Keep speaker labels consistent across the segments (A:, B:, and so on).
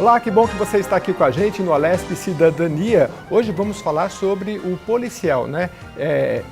A: Olá, que bom que você está aqui com a gente no Alesp Cidadania. Hoje vamos falar sobre o policial, né?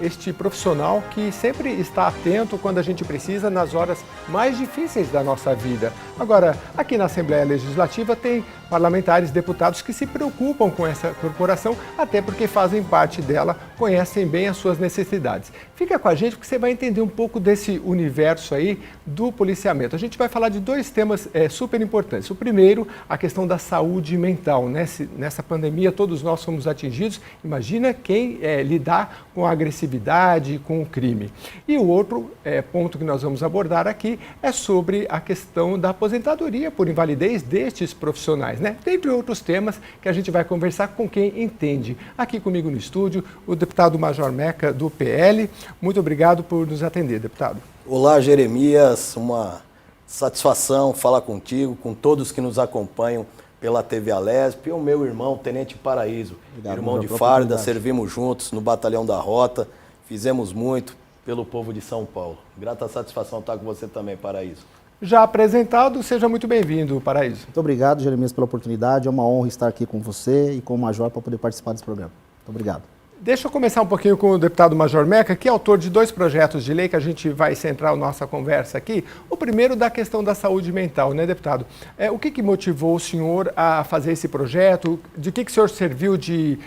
A: Este profissional que sempre está atento quando a gente precisa nas horas mais difíceis da nossa vida. Agora, aqui na Assembleia Legislativa tem parlamentares, deputados que se preocupam com essa corporação, até porque fazem parte dela, conhecem bem as suas necessidades. Fica com a gente porque você vai entender um pouco desse universo aí do policiamento. A gente vai falar de dois temas super importantes. O primeiro, a questão da saúde mental, né? Nessa pandemia todos nós somos atingidos, imagina quem lidar com a agressividade, com o crime. E o outro ponto que nós vamos abordar aqui é sobre a questão da aposentadoria por invalidez destes profissionais, né? Dentre outros temas que a gente vai conversar com quem entende. Aqui comigo no estúdio, o deputado Major Meca, do PL. Muito obrigado por nos atender, deputado.
B: Olá, Jeremias. Uma satisfação falar contigo, com todos que nos acompanham pela TV Alesp, e o meu irmão, Tenente Paraíso.
C: Obrigado,
B: irmão de farda, servimos juntos no Batalhão da Rota, fizemos muito pelo povo de São Paulo. Grata satisfação estar com você também, Paraíso.
A: Já apresentado, seja muito bem-vindo, Paraíso.
C: Muito obrigado, Jeremias, pela oportunidade. É uma honra estar aqui com você e com o Major para poder participar desse programa. Muito obrigado.
A: Deixa eu começar um pouquinho com o deputado Major Meca, que é autor de dois projetos de lei que a gente vai centrar a nossa conversa aqui. O primeiro da questão da saúde mental, né, deputado? O que motivou o senhor a fazer esse projeto? De que o senhor serviu de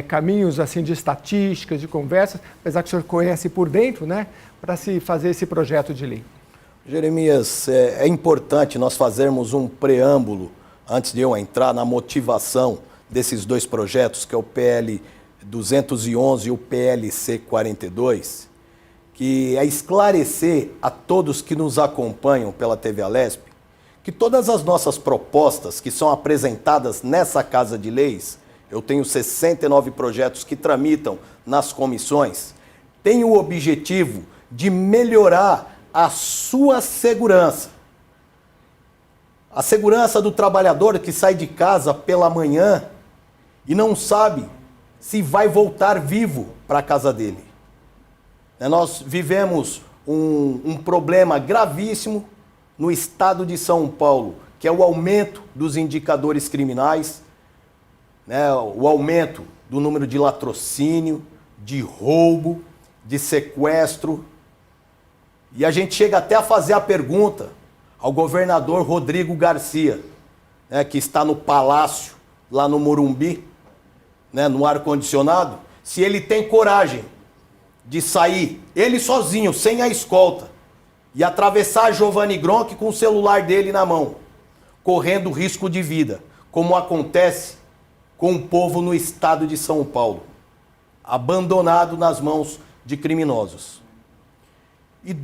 A: caminhos assim de estatísticas, de conversas, apesar que o senhor conhece por dentro, né, para se fazer esse projeto de lei?
B: Jeremias, é importante nós fazermos um preâmbulo, antes de eu entrar na motivação desses dois projetos, que é o PL 211 e o PLC 42, que é esclarecer a todos que nos acompanham pela TV Alesp que todas as nossas propostas que são apresentadas nessa Casa de Leis, eu tenho 69 projetos que tramitam nas comissões, têm o objetivo de melhorar a sua segurança. A segurança do trabalhador que sai de casa pela manhã e não sabe se vai voltar vivo para a casa dele. Nós vivemos um problema gravíssimo no estado de São Paulo, que é o aumento dos indicadores criminais, né? O aumento do número de latrocínio, de roubo, de sequestro. E a gente chega até a fazer a pergunta ao governador Rodrigo Garcia, né, que está no palácio, lá no Morumbi, né, no ar-condicionado, se ele tem coragem de sair, ele sozinho, sem a escolta, e atravessar a Giovanni Gronchi com o celular dele na mão, correndo risco de vida, como acontece com o povo no estado de São Paulo, abandonado nas mãos de criminosos. E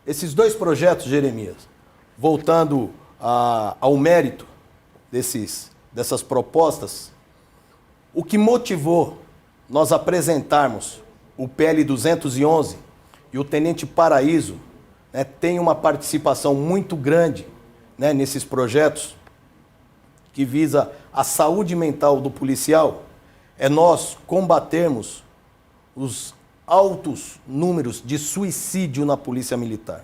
B: esses dois projetos, Jeremias, voltando ao mérito dessas propostas, o que motivou nós apresentarmos o PL 211 e o Tenente Paraíso, né, tem uma participação muito grande, né, nesses projetos que visa a saúde mental do policial, é nós combatermos os altos números de suicídio na Polícia Militar.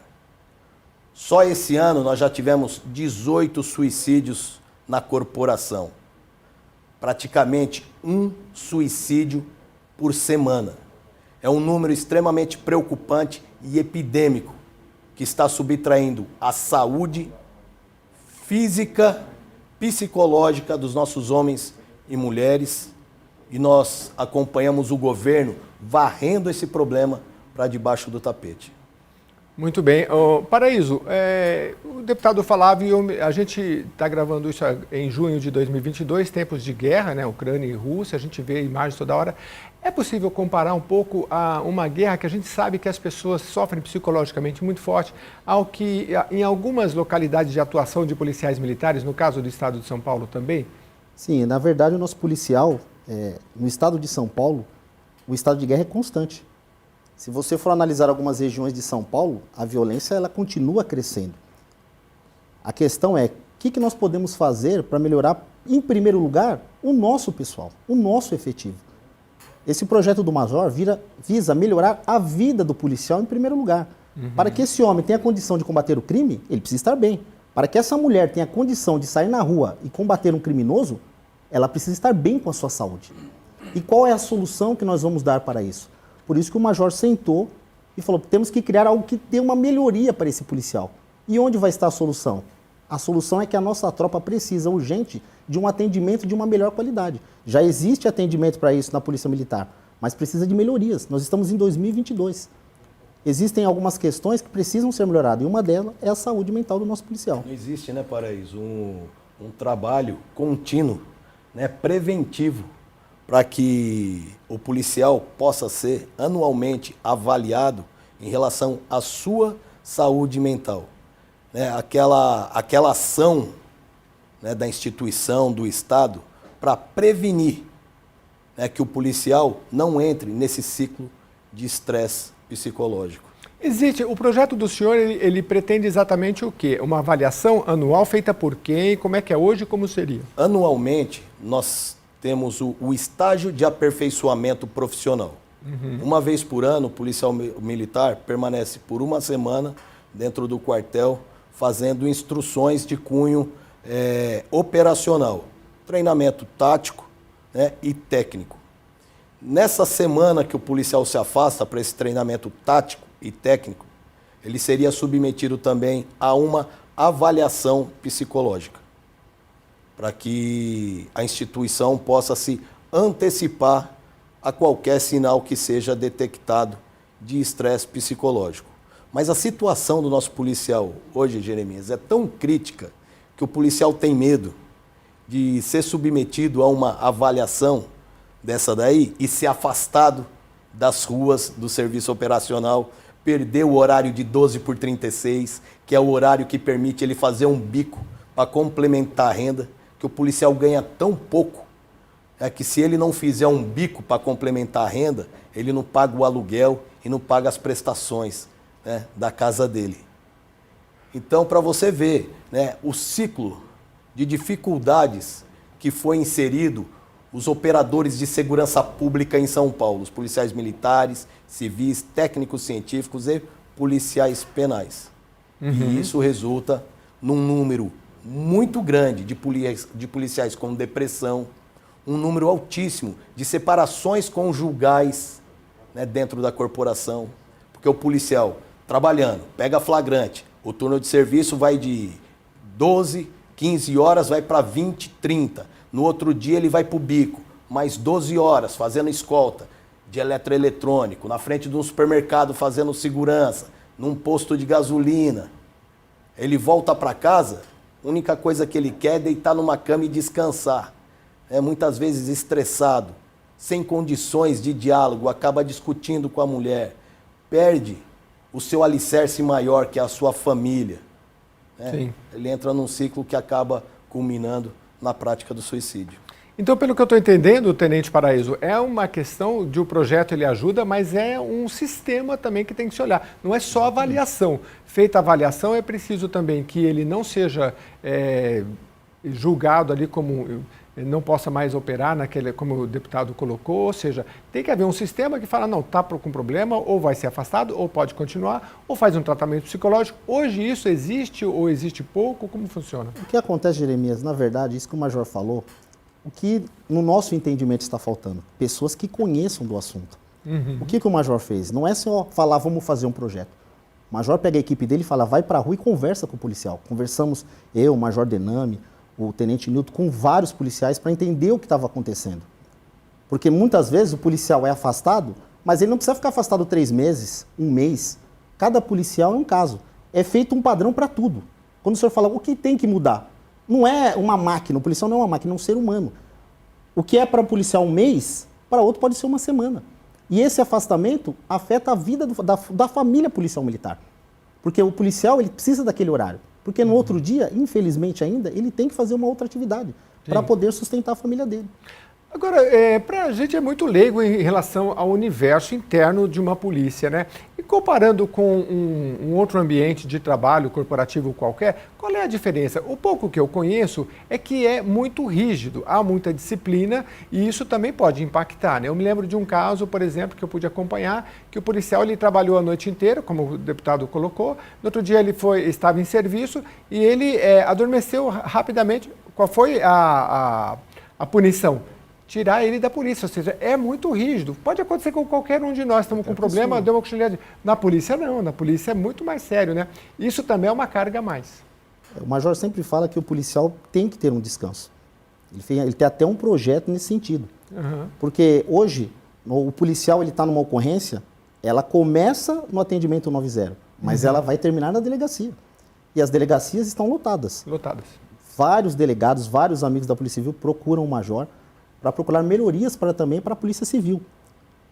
B: Só esse ano nós já tivemos 18 suicídios na corporação. Praticamente um suicídio por semana. É um número extremamente preocupante e epidêmico que está subtraindo a saúde física, psicológica dos nossos homens e mulheres, e nós acompanhamos o governo varrendo esse problema para debaixo do tapete.
A: Muito bem. Paraíso, o deputado falava, e a gente está gravando isso em junho de 2022, tempos de guerra, né, Ucrânia e Rússia, a gente vê imagens toda hora. É possível comparar um pouco a uma guerra que a gente sabe que as pessoas sofrem psicologicamente muito forte, ao que em algumas localidades de atuação de policiais militares, no caso do estado de São Paulo também?
C: Sim, na verdade o nosso policial, no estado de São Paulo, o estado de guerra é constante. Se você for analisar algumas regiões de São Paulo, a violência ela continua crescendo. A questão é, o que nós podemos fazer para melhorar, em primeiro lugar, o nosso pessoal, o nosso efetivo. Esse projeto do Major visa melhorar a vida do policial em primeiro lugar. Para que esse homem tenha condição de combater o crime, ele precisa estar bem. Para que essa mulher tenha condição de sair na rua e combater um criminoso, ela precisa estar bem com a sua saúde. E qual é a solução que nós vamos dar para isso? Por isso que o major sentou e falou, temos que criar algo que dê uma melhoria para esse policial. E onde vai estar a solução? A solução é que a nossa tropa precisa, urgente, de um atendimento de uma melhor qualidade. Já existe atendimento para isso na Polícia Militar, mas precisa de melhorias. Nós estamos em 2022. Existem algumas questões que precisam ser melhoradas, e uma delas é a saúde mental do nosso policial.
B: Não existe, né, Paraíso, um trabalho contínuo, né, preventivo, para que o policial possa ser anualmente avaliado em relação à sua saúde mental. Né, aquela ação, né, da instituição, do Estado, para prevenir, né, que o policial não entre nesse ciclo de estresse psicológico.
A: Existe, o projeto do senhor, ele pretende exatamente o quê? Uma avaliação anual feita por quem? Como é que é hoje e como seria?
B: Anualmente, nós temos o estágio de aperfeiçoamento profissional. Uma vez por ano, o policial militar permanece por uma semana dentro do quartel, fazendo instruções de cunho operacional, treinamento tático, né, e técnico. Nessa semana que o policial se afasta para esse treinamento tático e técnico, ele seria submetido também a uma avaliação psicológica, para que a instituição possa se antecipar a qualquer sinal que seja detectado de estresse psicológico. Mas a situação do nosso policial hoje, Jeremias, é tão crítica que o policial tem medo de ser submetido a uma avaliação dessa daí e ser afastado das ruas do serviço operacional, perder o horário de 12/36, que é o horário que permite ele fazer um bico para complementar a renda, que o policial ganha tão pouco, que se ele não fizer um bico para complementar a renda, ele não paga o aluguel e não paga as prestações, né, da casa dele. Então, para você ver, né, o ciclo de dificuldades que foi inserido os operadores de segurança pública em São Paulo, os policiais militares, civis, técnicos científicos e policiais penais. E isso resulta num número muito grande de policiais com depressão, um número altíssimo de separações conjugais, né, dentro da corporação, porque o policial trabalhando, pega flagrante, o turno de serviço vai de 12, 15 horas, vai para 20, 30. No outro dia ele vai para o bico, mais 12 horas fazendo escolta de eletroeletrônico, na frente de um supermercado fazendo segurança, num posto de gasolina. Ele volta para casa, a única coisa que ele quer é deitar numa cama e descansar. Muitas vezes estressado, sem condições de diálogo, acaba discutindo com a mulher, perde o seu alicerce maior, que é a sua família. Sim. Ele entra num ciclo que acaba culminando na prática do suicídio.
A: Então, pelo que eu estou entendendo, Tenente Paraíso, é uma questão de o projeto ele ajuda, mas é um sistema também que tem que se olhar. Não é só avaliação. Feita a avaliação, é preciso também que ele não seja julgado ali como não possa mais operar naquele, como o deputado colocou, ou seja, tem que haver um sistema que fala, não, está com problema, ou vai ser afastado, ou pode continuar, ou faz um tratamento psicológico. Hoje isso existe ou existe pouco? Como funciona?
C: O que acontece, Jeremias, na verdade, isso que o Major falou, o que no nosso entendimento está faltando? Pessoas que conheçam do assunto. O que o Major fez? Não é só falar, vamos fazer um projeto. O Major pega a equipe dele e fala, vai para a rua e conversa com o policial. Conversamos, eu, o Major Denami, o Tenente Nilton, com vários policiais para entender o que estava acontecendo. Porque muitas vezes o policial é afastado, mas ele não precisa ficar afastado 3 meses, 1 mês. Cada policial é um caso. É feito um padrão para tudo. Quando o senhor fala, o que tem que mudar? Não é uma máquina, o policial não é uma máquina, é um ser humano. O que é para o policial 1 mês, para outro pode ser 1 semana. E esse afastamento afeta a vida da família policial militar. Porque o policial ele precisa daquele horário. Porque no outro dia, infelizmente ainda, ele tem que fazer uma outra atividade para poder sustentar a família dele.
A: Agora, para a gente é muito leigo em relação ao universo interno de uma polícia, né? E comparando com um outro ambiente de trabalho corporativo qualquer, qual é a diferença? O pouco que eu conheço é que é muito rígido, há muita disciplina e isso também pode impactar, né? Eu me lembro de um caso, por exemplo, que eu pude acompanhar, que o policial ele trabalhou a noite inteira, como o deputado colocou, no outro dia ele estava em serviço e ele adormeceu rapidamente. Qual foi a punição? Tirar ele da polícia, ou seja, é muito rígido. Pode acontecer com qualquer um de nós, estamos com problema, deu uma cochilhada. Na polícia não, na polícia é muito mais sério, né? Isso também é uma carga a mais.
C: O major sempre fala que o policial tem que ter um descanso. Ele tem até um projeto nesse sentido. Porque hoje, o policial está numa ocorrência, ela começa no atendimento 90, mas ela vai terminar na delegacia. E as delegacias estão lotadas.
A: Lotadas.
C: Vários delegados, vários amigos da Polícia Civil procuram o major para procurar melhorias também para a Polícia Civil.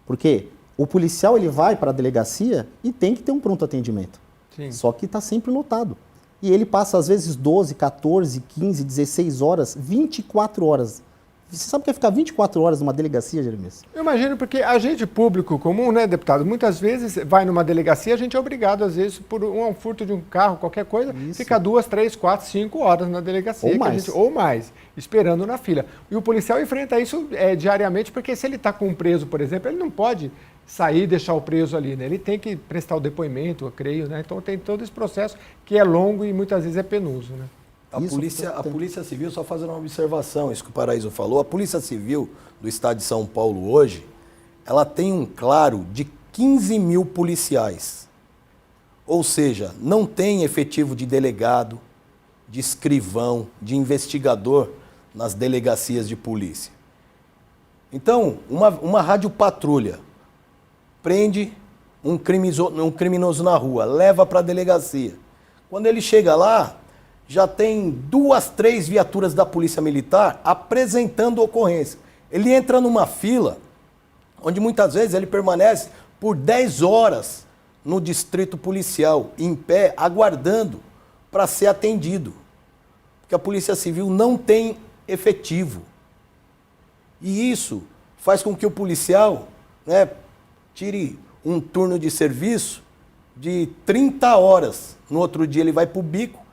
C: Porque o policial ele vai para a delegacia e tem que ter um pronto atendimento.
A: Sim.
C: Só que está sempre lotado. E ele passa às vezes 12, 14, 15, 16 horas, 24 horas. Você sabe o que é ficar 24 horas numa delegacia, Jeremias?
A: Eu imagino porque agente público comum, né, deputado, muitas vezes vai numa delegacia, a gente é obrigado, às vezes, por um furto de um carro, qualquer coisa, fica 2, 3, 4, 5 horas na delegacia. Ou mais, esperando na fila. E o policial enfrenta isso diariamente, porque se ele está com um preso, por exemplo, ele não pode sair e deixar o preso ali, né? Ele tem que prestar o depoimento, eu creio, né? Então tem todo esse processo que é longo e muitas vezes é penoso, né?
B: A Polícia Civil, só fazendo uma observação, isso que o Paraíso falou, a Polícia Civil do Estado de São Paulo hoje, ela tem um claro de 15 mil policiais. Ou seja, não tem efetivo de delegado, de escrivão, de investigador nas delegacias de polícia. Então, uma radiopatrulha prende um criminoso na rua, leva para a delegacia. Quando ele chega lá, já tem 2, 3 viaturas da Polícia Militar apresentando ocorrência. Ele entra numa fila, onde muitas vezes ele permanece por 10 horas no distrito policial, em pé, aguardando para ser atendido. Porque a Polícia Civil não tem efetivo. E isso faz com que o policial, né, tire um turno de serviço de 30 horas. No outro dia ele vai para o bico,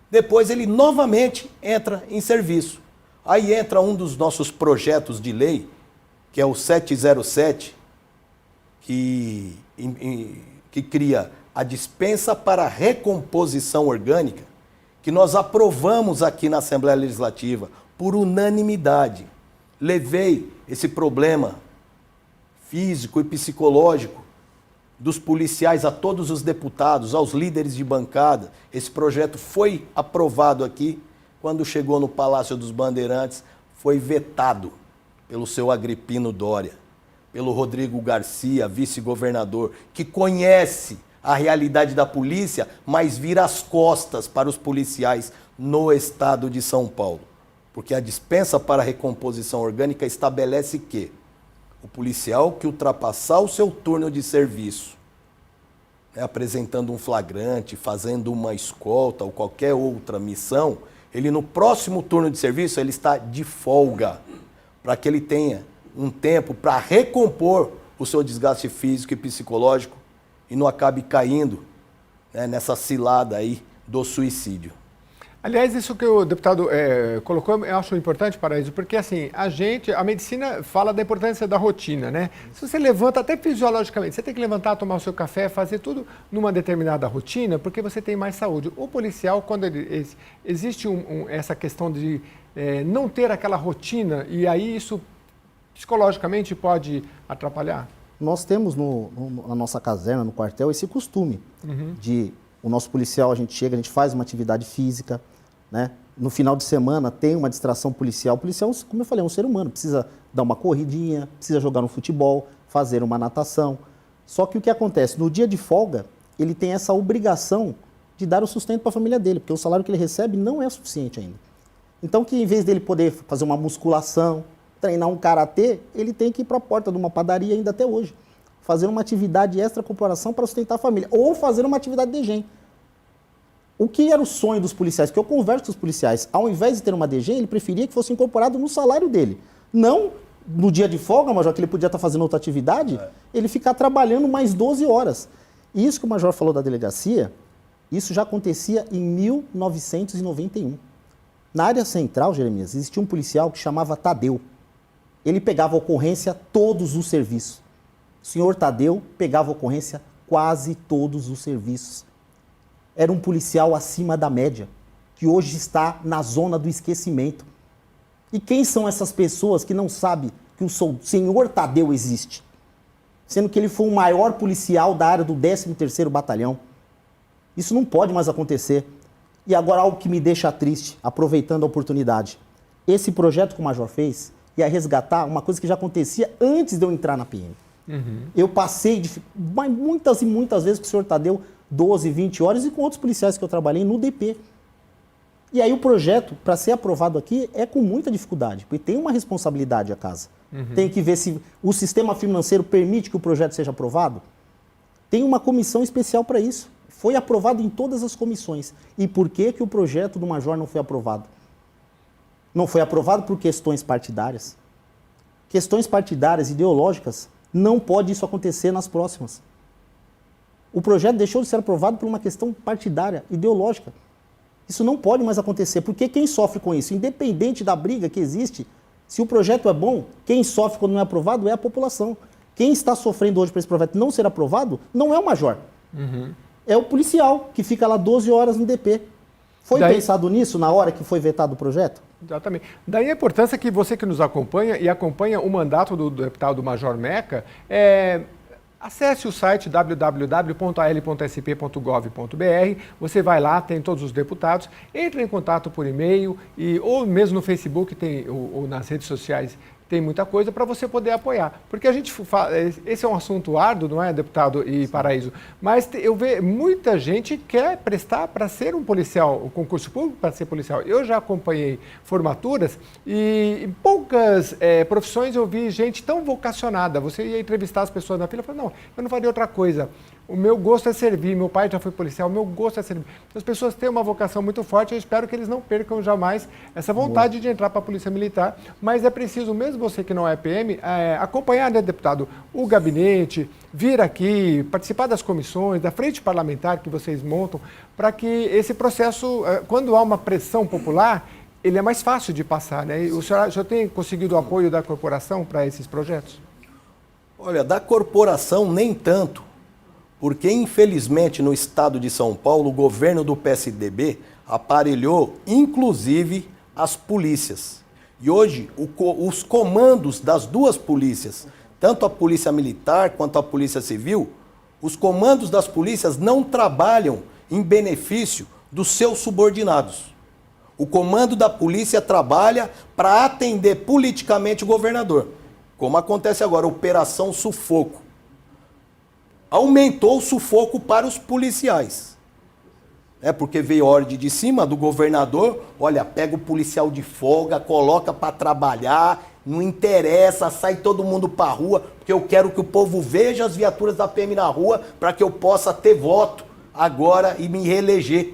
B: depois ele novamente entra em serviço. Aí entra um dos nossos projetos de lei, que é o 707, que cria a dispensa para recomposição orgânica, que nós aprovamos aqui na Assembleia Legislativa por unanimidade. Levei esse problema físico e psicológico dos policiais a todos os deputados, aos líderes de bancada. Esse projeto foi aprovado aqui. Quando chegou no Palácio dos Bandeirantes, foi vetado pelo seu Agripino Dória, pelo Rodrigo Garcia, vice-governador, que conhece a realidade da polícia, mas vira as costas para os policiais no estado de São Paulo. Porque a dispensa para recomposição orgânica estabelece que o policial que ultrapassar o seu turno de serviço, né, apresentando um flagrante, fazendo uma escolta ou qualquer outra missão, ele no próximo turno de serviço ele está de folga, para que ele tenha um tempo para recompor o seu desgaste físico e psicológico e não acabe caindo, né, nessa cilada aí do suicídio.
A: Aliás, isso que o deputado colocou, eu acho importante, Paraíso, porque assim, a medicina fala da importância da rotina, né? Se você levanta, até fisiologicamente, você tem que levantar, tomar o seu café, fazer tudo numa determinada rotina, porque você tem mais saúde. O policial, quando existe essa questão de não ter aquela rotina, e aí isso psicologicamente pode atrapalhar?
C: Nós temos na nossa caserna, no quartel, esse costume de o nosso policial, a gente chega, a gente faz uma atividade física, né? No final de semana tem uma distração policial. O policial, como eu falei, é um ser humano, precisa dar uma corridinha, precisa jogar no futebol, fazer uma natação. Só que o que acontece? No dia de folga, ele tem essa obrigação de dar o sustento para a família dele, porque o salário que ele recebe não é suficiente ainda. Então, que em vez dele poder fazer uma musculação, treinar um karatê, ele tem que ir para a porta de uma padaria ainda até hoje, fazer uma atividade extracorporação para sustentar a família, ou fazer uma atividade de DGEM. O que era o sonho dos policiais? Porque eu converso com os policiais, ao invés de ter uma DGEM, ele preferia que fosse incorporado no salário dele. Não no dia de folga, mas já que ele podia estar fazendo outra atividade, ele ficar trabalhando mais 12 horas. E isso que o Major falou da delegacia, isso já acontecia em 1991. Na área central, Jeremias, existia um policial que chamava Tadeu. Ele pegava ocorrência todos os serviços. O senhor Tadeu pegava ocorrência quase todos os serviços. Era um policial acima da média, que hoje está na zona do esquecimento. E quem são essas pessoas que não sabem que o senhor Tadeu existe? Sendo que ele foi o maior policial da área do 13º Batalhão. Isso não pode mais acontecer. E agora algo que me deixa triste, aproveitando a oportunidade. Esse projeto que o Major fez ia resgatar uma coisa que já acontecia antes de eu entrar na PM. Eu passei muitas e muitas vezes com o senhor Tadeu 12, 20 horas e com outros policiais que eu trabalhei no DP. E aí o projeto, para ser aprovado aqui, é com muita dificuldade, porque tem uma responsabilidade a casa. Tem que ver se o sistema financeiro permite que o projeto seja aprovado. Tem uma comissão especial para isso. Foi aprovado em todas as comissões. E por que que o projeto do Major não foi aprovado? Não foi aprovado por questões partidárias. Questões partidárias, ideológicas, não pode isso acontecer nas próximas. O projeto deixou de ser aprovado por uma questão partidária, ideológica. Isso não pode mais acontecer, porque quem sofre com isso, independente da briga que existe, se o projeto é bom, quem sofre quando não é aprovado é a população. Quem está sofrendo hoje para esse projeto não ser aprovado, não é o Major. É o policial, que fica lá 12 horas no DP. Foi pensado nisso na hora que foi vetado o projeto?
A: Exatamente. Daí a importância que você que nos acompanha e acompanha o mandato do deputado Major Meca, acesse o site www.al.sp.gov.br, você vai lá, tem todos os deputados, entre em contato por e-mail ou mesmo no Facebook ou nas redes sociais, tem muita coisa para você poder apoiar. Porque a gente esse é um assunto árduo, não é, deputado e Paraíso? Mas eu vejo muita gente quer prestar para ser um policial, o concurso público para ser policial. Eu já acompanhei formaturas e em poucas profissões eu vi gente tão vocacionada. Você ia entrevistar as pessoas na fila e falou, não, eu não faria outra coisa. O meu gosto é servir, meu pai já foi policial, o meu gosto é servir. As pessoas têm uma vocação muito forte, eu espero que eles não percam jamais essa vontade de entrar para a Polícia Militar, mas é preciso, mesmo você que não é PM, acompanhar, né, deputado, o gabinete, vir aqui, participar das comissões, da frente parlamentar que vocês montam, para que esse processo, quando há uma pressão popular, ele é mais fácil de passar, né? O senhor tem conseguido o apoio da corporação para esses projetos?
B: Olha, da corporação nem tanto. Porque, infelizmente, no estado de São Paulo, o governo do PSDB aparelhou, inclusive, as polícias. E hoje, os comandos das duas polícias, tanto a Polícia Militar quanto a Polícia Civil, os comandos das polícias não trabalham em benefício dos seus subordinados. O comando da polícia trabalha para atender politicamente o governador. Como acontece agora, Operação Sufoco. Aumentou o sufoco para os policiais. Porque veio ordem de cima do governador, olha, pega o policial de folga, coloca para trabalhar, não interessa, sai todo mundo para a rua, porque eu quero que o povo veja as viaturas da PM na rua para que eu possa ter voto agora e me reeleger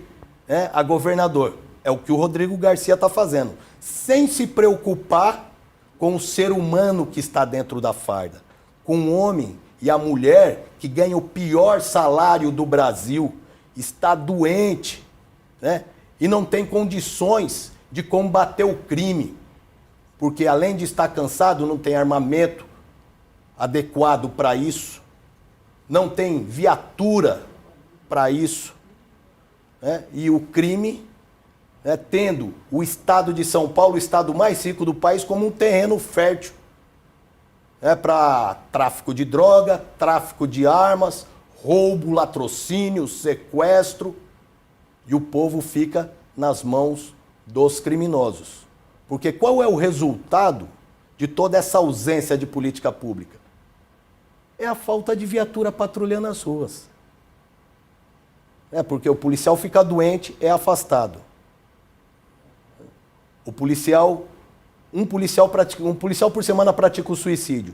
B: a governador. É o que o Rodrigo Garcia está fazendo, sem se preocupar com o ser humano que está dentro da farda, com o homem e a mulher que ganha o pior salário do Brasil, está doente, e não tem condições de combater o crime, porque além de estar cansado, não tem armamento adequado para isso, não tem viatura para isso, e o crime, tendo o estado de São Paulo, o estado mais rico do país, como um terreno fértil, para tráfico de droga, tráfico de armas, roubo, latrocínio, sequestro, e o povo fica nas mãos dos criminosos. Porque qual é o resultado de toda essa ausência de política pública? É a falta de viatura patrulhando as ruas. Porque o policial fica doente, é afastado. Um policial por semana pratica o suicídio.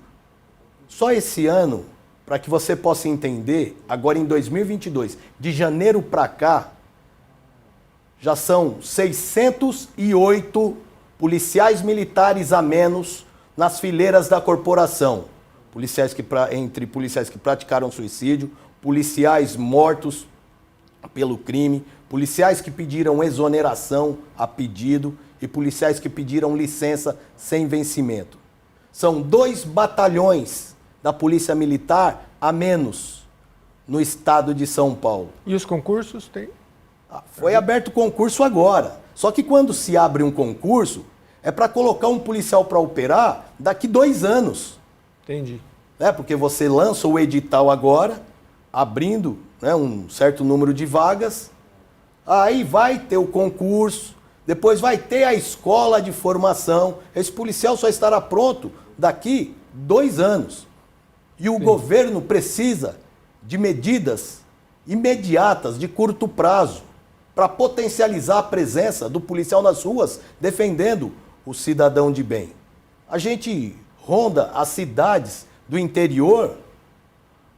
B: Só esse ano, para que você possa entender, agora em 2022, de janeiro para cá, já são 608 policiais militares a menos nas fileiras da corporação. Entre policiais que praticaram suicídio, policiais mortos pelo crime, policiais que pediram exoneração a pedido e policiais que pediram licença sem vencimento. São 2 batalhões da Polícia Militar a menos no estado de São Paulo.
A: E os concursos tem?
B: Foi aberto concurso agora. Só que quando se abre um concurso, é para colocar um policial para operar daqui 2 anos.
A: Entendi.
B: Porque você lança o edital agora, abrindo, né, um certo número de vagas, aí vai ter o concurso, depois vai ter a escola de formação. Esse policial só estará pronto daqui 2 anos. E o governo precisa de medidas imediatas, de curto prazo, para potencializar a presença do policial nas ruas, defendendo o cidadão de bem. A gente ronda as cidades do interior,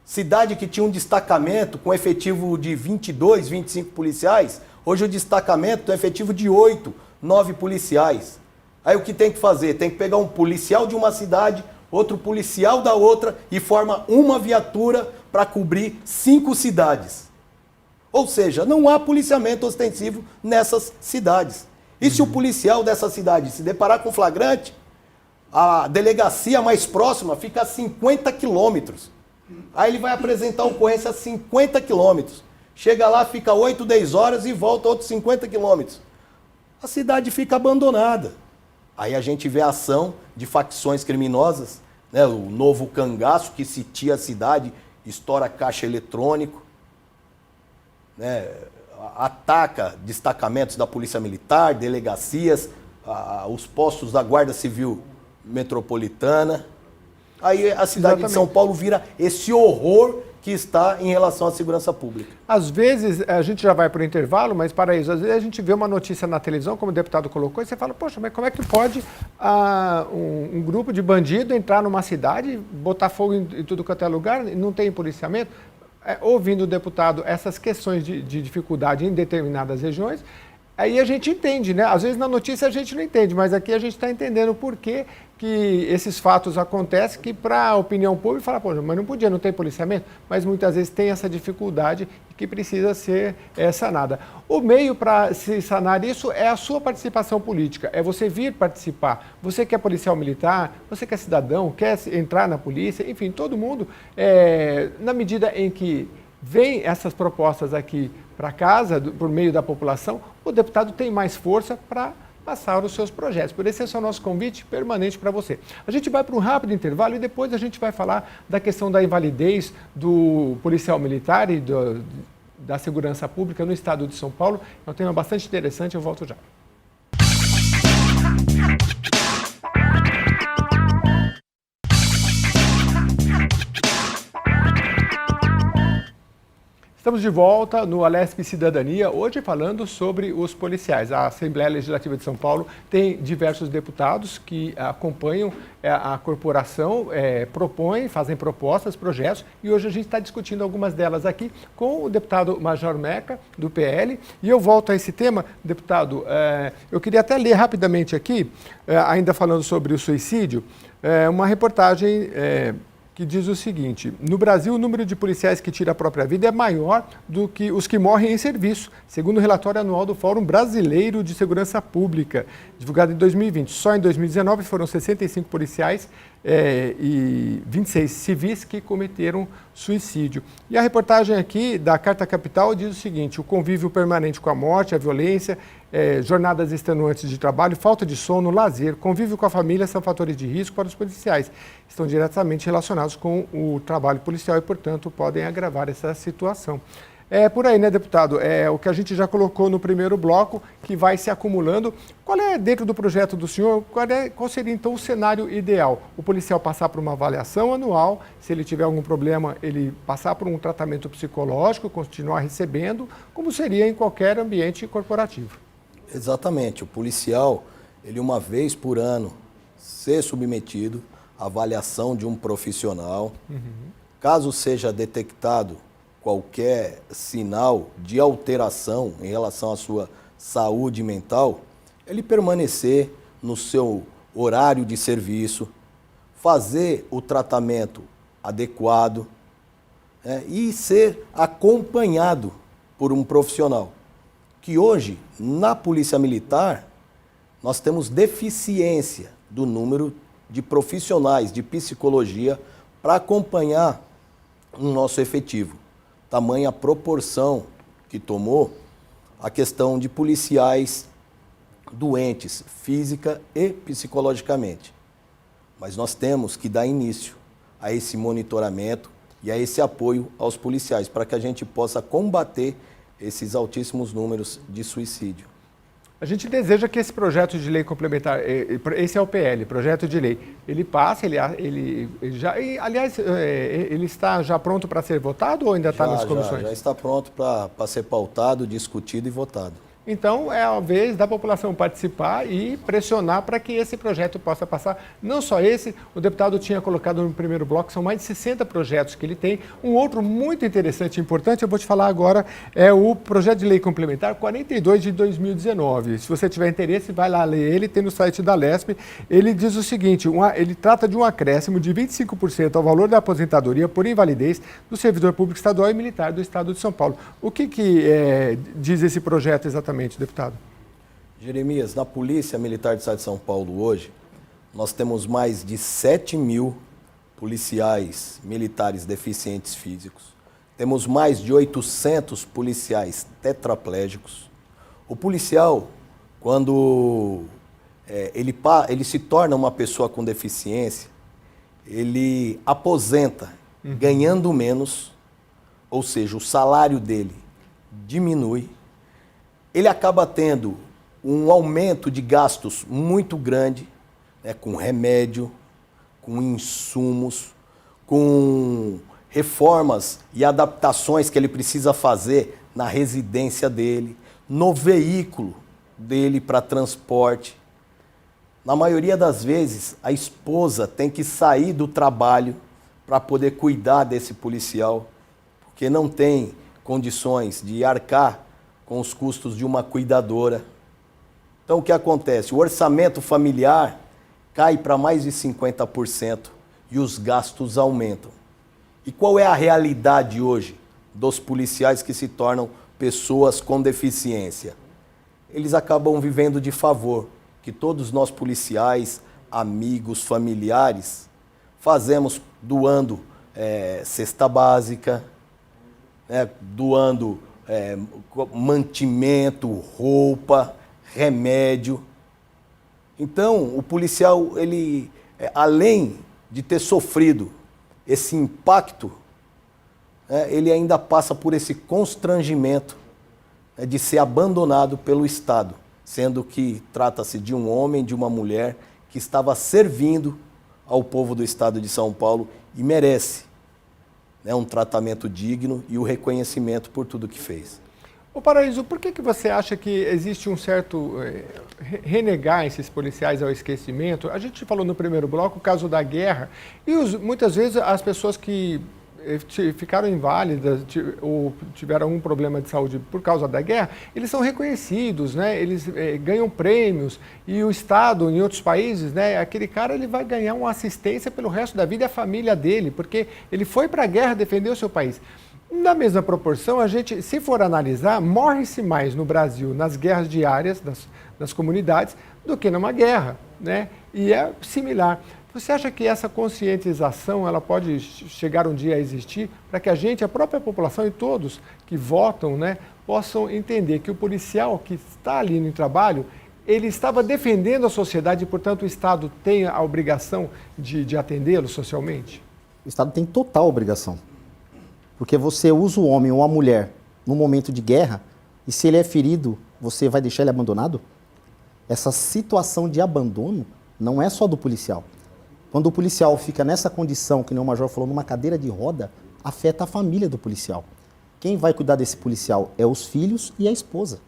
B: cidade que tinha um destacamento com efetivo de 22, 25 policiais, hoje o destacamento tem efetivo de 8, 9 policiais. Aí o que tem que fazer? Tem que pegar um policial de uma cidade, outro policial da outra e forma uma viatura para cobrir 5 cidades. Ou seja, não há policiamento ostensivo nessas cidades. E se o policial dessa cidade se deparar com flagrante, a delegacia mais próxima fica a 50 quilômetros. Aí ele vai apresentar a ocorrência a 50 quilômetros. Chega lá, fica 8, 10 horas e volta outros 50 quilômetros. A cidade fica abandonada. Aí a gente vê a ação de facções criminosas, né? O novo cangaço que sitia a cidade, estoura caixa eletrônico, né? Ataca destacamentos da Polícia Militar, delegacias, os postos da Guarda Civil Metropolitana. Aí a cidade de São Paulo vira esse horror que está em relação à segurança pública.
A: Às vezes, a gente já vai para o intervalo, mas para isso, às vezes a gente vê uma notícia na televisão, como o deputado colocou, e você fala, poxa, mas como é que pode um grupo de bandido entrar numa cidade, botar fogo em tudo quanto é lugar, e não tem policiamento? Ouvindo o deputado essas questões de dificuldade em determinadas regiões, aí a gente entende, né? Às vezes na notícia a gente não entende, mas aqui a gente está entendendo por que esses fatos acontecem, que para a opinião pública fala, poxa, mas não podia, não tem policiamento, mas muitas vezes tem essa dificuldade que precisa ser sanada. O meio para se sanar isso é a sua participação política, é você vir participar. Você que é policial militar, você que é cidadão, quer entrar na polícia, enfim, todo mundo, na medida em que vem essas propostas aqui para casa, por meio da população, o deputado tem mais força para passar os seus projetos. Por isso, esse é o nosso convite permanente para você. A gente vai para um rápido intervalo e depois a gente vai falar da questão da invalidez do policial militar e da segurança pública no estado de São Paulo. É um tema bastante interessante, eu volto já. Estamos de volta no Alesp Cidadania, hoje falando sobre os policiais. A Assembleia Legislativa de São Paulo tem diversos deputados que acompanham a corporação, propõem, fazem propostas, projetos, e hoje a gente está discutindo algumas delas aqui com o deputado Major Meca, do PL. E eu volto a esse tema, deputado, eu queria até ler rapidamente aqui, ainda falando sobre o suicídio, uma reportagem que diz o seguinte: no Brasil, o número de policiais que tiram a própria vida é maior do que os que morrem em serviço, segundo o relatório anual do Fórum Brasileiro de Segurança Pública, divulgado em 2020. Só em 2019 foram 65 policiais e 26 civis que cometeram suicídio. E a reportagem aqui da Carta Capital diz o seguinte: o convívio permanente com a morte, a violência, jornadas extenuantes de trabalho, falta de sono, lazer, convívio com a família são fatores de risco para os policiais. Estão diretamente relacionados com o trabalho policial e, portanto, podem agravar essa situação. É por aí, né, deputado? É o que a gente já colocou no primeiro bloco, que vai se acumulando. Qual é, dentro do projeto do senhor, qual seria, então, o cenário ideal? O policial passar por uma avaliação anual, se ele tiver algum problema, ele passar por um tratamento psicológico, continuar recebendo, como seria em qualquer ambiente corporativo.
B: Exatamente. O policial, ele uma vez por ano, ser submetido à avaliação de um profissional. Caso seja detectado qualquer sinal de alteração em relação à sua saúde mental, ele permanecer no seu horário de serviço, fazer o tratamento adequado, né, e ser acompanhado por um profissional. Que hoje, na Polícia Militar, nós temos deficiência do número de profissionais de psicologia para acompanhar o nosso efetivo. Tamanha a proporção que tomou a questão de policiais doentes, física e psicologicamente. Mas nós temos que dar início a esse monitoramento e a esse apoio aos policiais, para que a gente possa combater esses altíssimos números de suicídio.
A: A gente deseja que esse projeto de lei complementar, esse é o PL, projeto de lei, ele passe, ele já, aliás, ele está já pronto para ser votado ou ainda está nas comissões?
B: Já está pronto para ser pautado, discutido e votado.
A: Então, é a vez da população participar e pressionar para que esse projeto possa passar. Não só esse, o deputado tinha colocado no primeiro bloco, são mais de 60 projetos que ele tem. Um outro muito interessante e importante, eu vou te falar agora, é o projeto de lei complementar 42 de 2019. Se você tiver interesse, vai lá ler ele, tem no site da Lesp. Ele diz o seguinte, ele trata de um acréscimo de 25% ao valor da aposentadoria por invalidez do servidor público estadual e militar do Estado de São Paulo. O que diz esse projeto exatamente, deputado?
B: Jeremias, na Polícia Militar do Estado de São Paulo hoje, nós temos mais de 7.000 policiais militares deficientes físicos. Temos mais de 800 policiais tetraplégicos. O policial, quando ele se torna uma pessoa com deficiência, ele aposenta ganhando menos, ou seja, o salário dele diminui. Ele acaba tendo um aumento de gastos muito grande, né, com remédio, com insumos, com reformas e adaptações que ele precisa fazer na residência dele, no veículo dele para transporte. Na maioria das vezes, a esposa tem que sair do trabalho para poder cuidar desse policial, porque não tem condições de arcar com os custos de uma cuidadora. Então, o que acontece? O orçamento familiar cai para mais de 50% e os gastos aumentam. E qual é a realidade hoje dos policiais que se tornam pessoas com deficiência? Eles acabam vivendo de favor, que todos nós policiais, amigos, familiares, fazemos doando cesta básica, doando mantimento, roupa, remédio. Então, o policial, ele, além de ter sofrido esse impacto, ele ainda passa por esse constrangimento de ser abandonado pelo Estado, sendo que trata-se de um homem, de uma mulher que estava servindo ao povo do Estado de São Paulo e merece um tratamento digno e o reconhecimento por tudo que fez.
A: Ô Paraíso, por que você acha que existe um certo renegar esses policiais ao esquecimento? A gente falou no primeiro bloco o caso da guerra e muitas vezes as pessoas que ficaram inválidas ou tiveram algum problema de saúde por causa da guerra, eles são reconhecidos, né? Eles ganham prêmios e o Estado, em outros países, né? Aquele cara ele vai ganhar uma assistência pelo resto da vida e a família dele, porque ele foi para a guerra defender o seu país. Na mesma proporção, a gente, se for analisar, morre-se mais no Brasil nas guerras diárias das comunidades do que numa guerra, né? E é similar. Você acha que essa conscientização ela pode chegar um dia a existir para que a gente, a própria população e todos que votam, né, possam entender que o policial que está ali no trabalho, ele estava defendendo a sociedade e, portanto, o Estado tem a obrigação de atendê-lo socialmente?
C: O Estado tem total obrigação. Porque você usa o homem ou a mulher num momento de guerra e se ele é ferido, você vai deixar ele abandonado? Essa situação de abandono não é só do policial. Quando o policial fica nessa condição, que nem o Major falou, numa cadeira de roda, afeta a família do policial. Quem vai cuidar desse policial é os filhos e a esposa.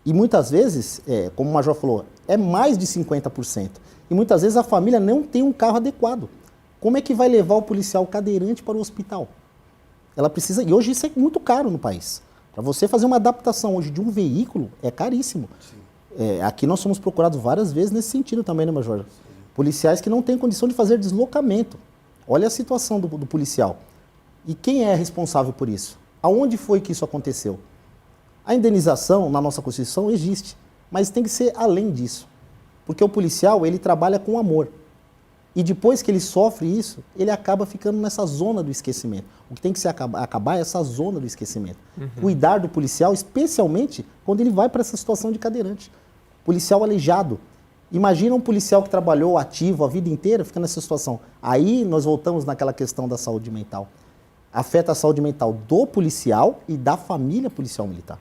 C: E muitas vezes, como o Major falou, é mais de 50%. E muitas vezes a família não tem um carro adequado. Como é que vai levar o policial cadeirante para o hospital? Ela precisa, e hoje isso é muito caro no país. Para você fazer uma adaptação hoje de um veículo, é caríssimo. Aqui nós somos procurados várias vezes nesse sentido também, né, Major? Policiais que não têm condição de fazer deslocamento. Olha a situação do policial. E quem é responsável por isso? Aonde foi que isso aconteceu? A indenização na nossa Constituição existe, mas tem que ser além disso. Porque o policial, ele trabalha com amor. E depois que ele sofre isso, ele acaba ficando nessa zona do esquecimento. O que tem que se acabar é essa zona do esquecimento. Cuidar do policial, especialmente quando ele vai para essa situação de cadeirante. Policial aleijado. Imagina um policial que trabalhou ativo a vida inteira, fica nessa situação. Aí nós voltamos naquela questão da saúde mental. Afeta a saúde mental do policial e da família policial militar.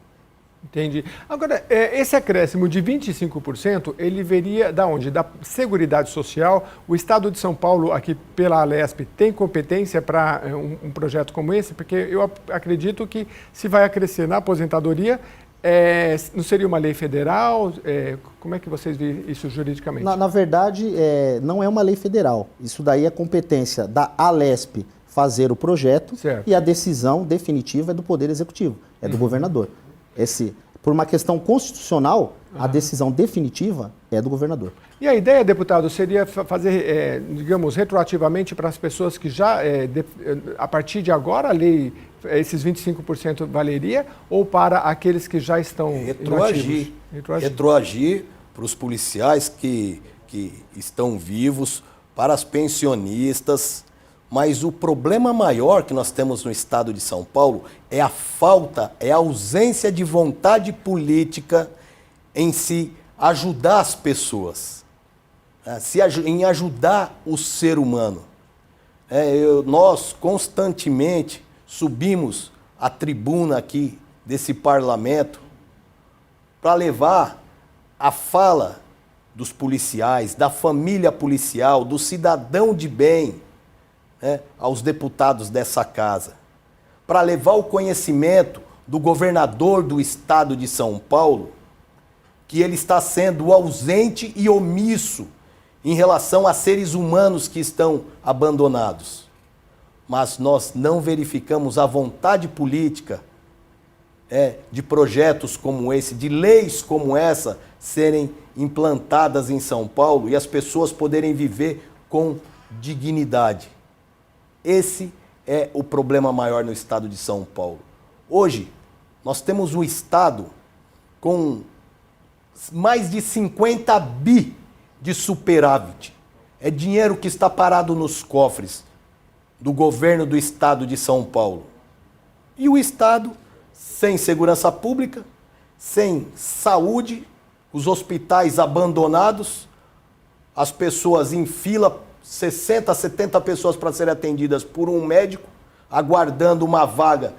A: Entendi. Agora, esse acréscimo de 25%, ele veria da onde? Da Seguridade Social. O Estado de São Paulo, aqui pela Alesp, tem competência para um projeto como esse? Porque eu acredito que se vai acrescer na aposentadoria, não seria uma lei federal? Como é que vocês veem isso juridicamente?
C: Na verdade, não é uma lei federal. Isso daí é competência da Alesp fazer o projeto, certo, e a decisão definitiva é do Poder Executivo, é do governador. Por uma questão constitucional, a decisão definitiva é do governador.
A: E a ideia, deputado, seria fazer, digamos, retroativamente para as pessoas que já, a partir de agora, a lei, esses 25% valeria, ou para aqueles que já estão inativos?
B: Retroagir para os policiais que estão vivos, para as pensionistas. Mas o problema maior que nós temos no estado de São Paulo é a ausência de vontade política em se ajudar as pessoas, em ajudar o ser humano. Nós constantemente subimos a tribuna aqui desse parlamento para levar a fala dos policiais, da família policial, do cidadão de bem, aos deputados dessa casa, para levar o conhecimento do governador do estado de São Paulo, que ele está sendo ausente e omisso em relação a seres humanos que estão abandonados. Mas nós não verificamos a vontade política de projetos como esse, de leis como essa, serem implantadas em São Paulo e as pessoas poderem viver com dignidade. Esse é o problema maior no estado de São Paulo. Hoje, nós temos um estado com mais de 50 bi de superávit. É dinheiro que está parado nos cofres do governo do estado de São Paulo. E o estado sem segurança pública, sem saúde, os hospitais abandonados, as pessoas em fila, 60, 70 pessoas para serem atendidas por um médico, aguardando uma vaga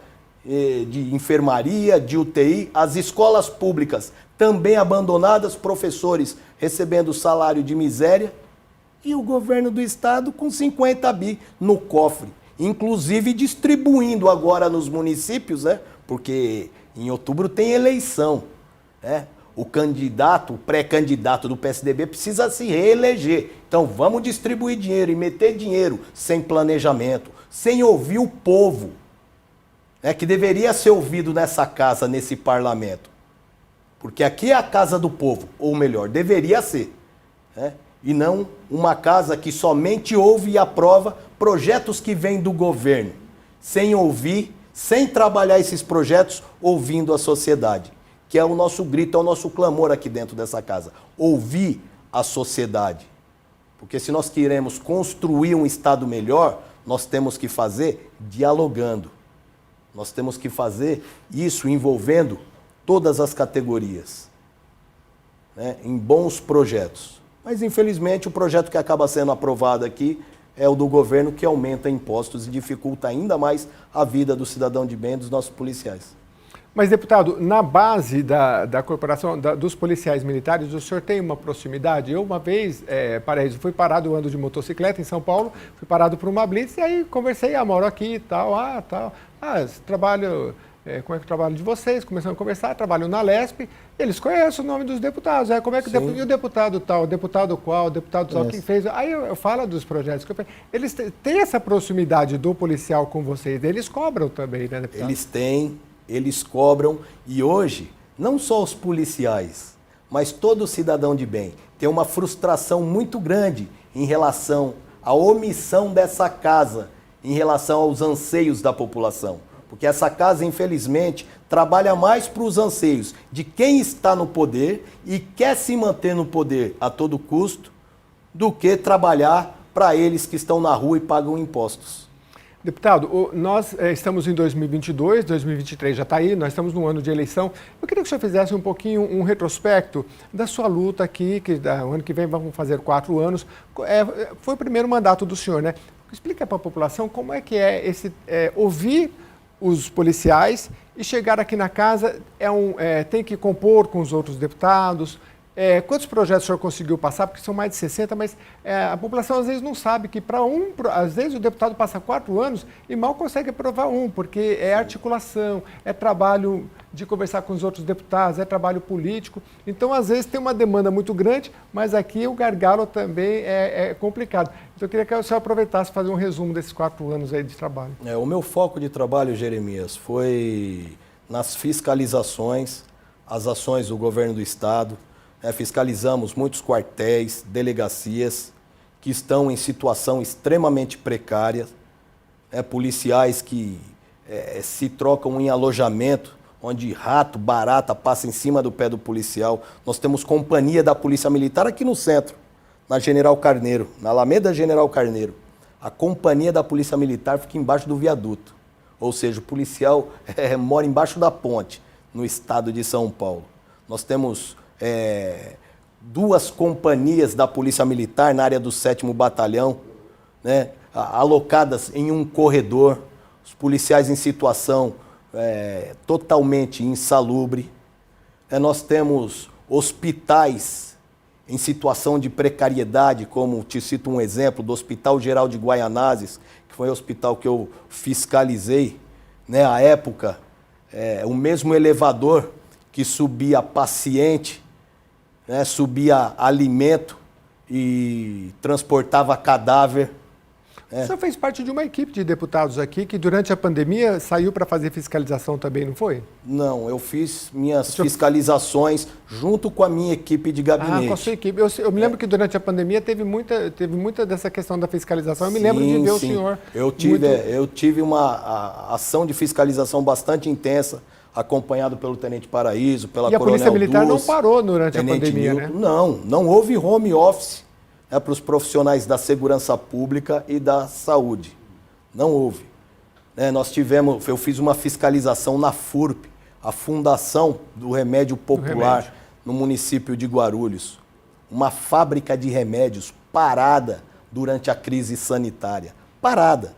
B: de enfermaria, de UTI, as escolas públicas também abandonadas, professores recebendo salário de miséria, e o governo do estado com 50 bi no cofre, inclusive distribuindo agora nos municípios, porque em outubro tem eleição, O pré-candidato do PSDB precisa se reeleger. Então vamos distribuir dinheiro e meter dinheiro sem planejamento, sem ouvir o povo, que deveria ser ouvido nessa casa, nesse parlamento. Porque aqui é a casa do povo, ou melhor, deveria ser. E não uma casa que somente ouve e aprova projetos que vêm do governo, sem ouvir, sem trabalhar esses projetos, ouvindo a sociedade. Que é o nosso grito, é o nosso clamor aqui dentro dessa casa. Ouvir a sociedade. Porque se nós queremos construir um estado melhor, nós temos que fazer dialogando. Nós temos que fazer isso envolvendo todas as categorias, em bons projetos. Mas, infelizmente, o projeto que acaba sendo aprovado aqui é o do governo, que aumenta impostos e dificulta ainda mais a vida do cidadão de bem e dos nossos policiais.
A: Mas, deputado, na base da corporação, dos policiais militares, o senhor tem uma proximidade? Eu, uma vez, fui parado, eu ando de motocicleta em São Paulo, fui parado por uma blitz e aí conversei, moro aqui e tal, trabalho, como é que é o trabalho de vocês? Começamos a conversar, trabalho na Alesp, eles conhecem o nome dos deputados, como é que e o deputado tal, deputado qual, deputado tal, quem fez? Aí eu falo dos projetos que eu fiz. Eles têm essa proximidade do policial com vocês, eles cobram também, né, deputado?
B: Eles cobram, e hoje, não só os policiais, mas todo cidadão de bem tem uma frustração muito grande em relação à omissão dessa casa em relação aos anseios da população. Porque essa casa, infelizmente, trabalha mais para os anseios de quem está no poder e quer se manter no poder a todo custo, do que trabalhar para eles que estão na rua e pagam impostos.
A: Deputado, nós estamos em 2022, 2023 já está aí, nós estamos num ano de eleição. Eu queria que o senhor fizesse um pouquinho um retrospecto da sua luta aqui, que o ano que vem vamos fazer 4 anos. Foi o primeiro mandato do senhor, né? Explica para a população como é que é esse ouvir os policiais e chegar aqui na casa, tem que compor com os outros deputados. Quantos projetos o senhor conseguiu passar? Porque são mais de 60, mas a população às vezes não sabe que às vezes o deputado passa 4 anos e mal consegue aprovar porque é articulação, é trabalho de conversar com os outros deputados, é trabalho político. Então, às vezes tem uma demanda muito grande, mas aqui o gargalo também é complicado. Então, eu queria que o senhor aproveitasse para fazer um resumo desses 4 anos aí de trabalho.
B: O meu foco de trabalho, Jeremias, foi nas fiscalizações, as ações do governo do Estado. Fiscalizamos muitos quartéis, delegacias que estão em situação extremamente precária, policiais que se trocam em alojamento, onde rato, barata passa em cima do pé do policial. Nós temos companhia da Polícia Militar aqui no centro, na General Carneiro, na Alameda General Carneiro. A companhia da Polícia Militar fica embaixo do viaduto, ou seja, o policial mora embaixo da ponte, no estado de São Paulo. Nós temos 2 companhias da Polícia Militar na área do 7º Batalhão, alocadas em um corredor, os policiais em situação totalmente insalubre. Nós temos hospitais em situação de precariedade, como te cito um exemplo, do Hospital Geral de Guaianazes, que foi o hospital que eu fiscalizei, à época, o mesmo elevador que subia paciente, subia alimento e transportava cadáver.
A: O senhor fez parte de uma equipe de deputados aqui que durante a pandemia saiu para fazer fiscalização também, não foi?
B: Não, eu fiz minhas fiscalizações junto com a minha equipe de gabinete.
A: Com a sua equipe. Eu me lembro que durante a pandemia teve muita dessa questão da fiscalização. Eu me lembro de ver o senhor.
B: Eu tive uma ação de fiscalização bastante intensa, acompanhado pelo Tenente Paraíso, pela Coronel
A: Dulce. E a Polícia Militar não
B: Dulce,
A: parou durante a pandemia,
B: Nilton, né? Não houve home office para os profissionais da segurança pública e da saúde. Não houve. Eu fiz uma fiscalização na FURP, a Fundação do Remédio Popular, no município de Guarulhos. Uma fábrica de remédios parada durante a crise sanitária. Parada.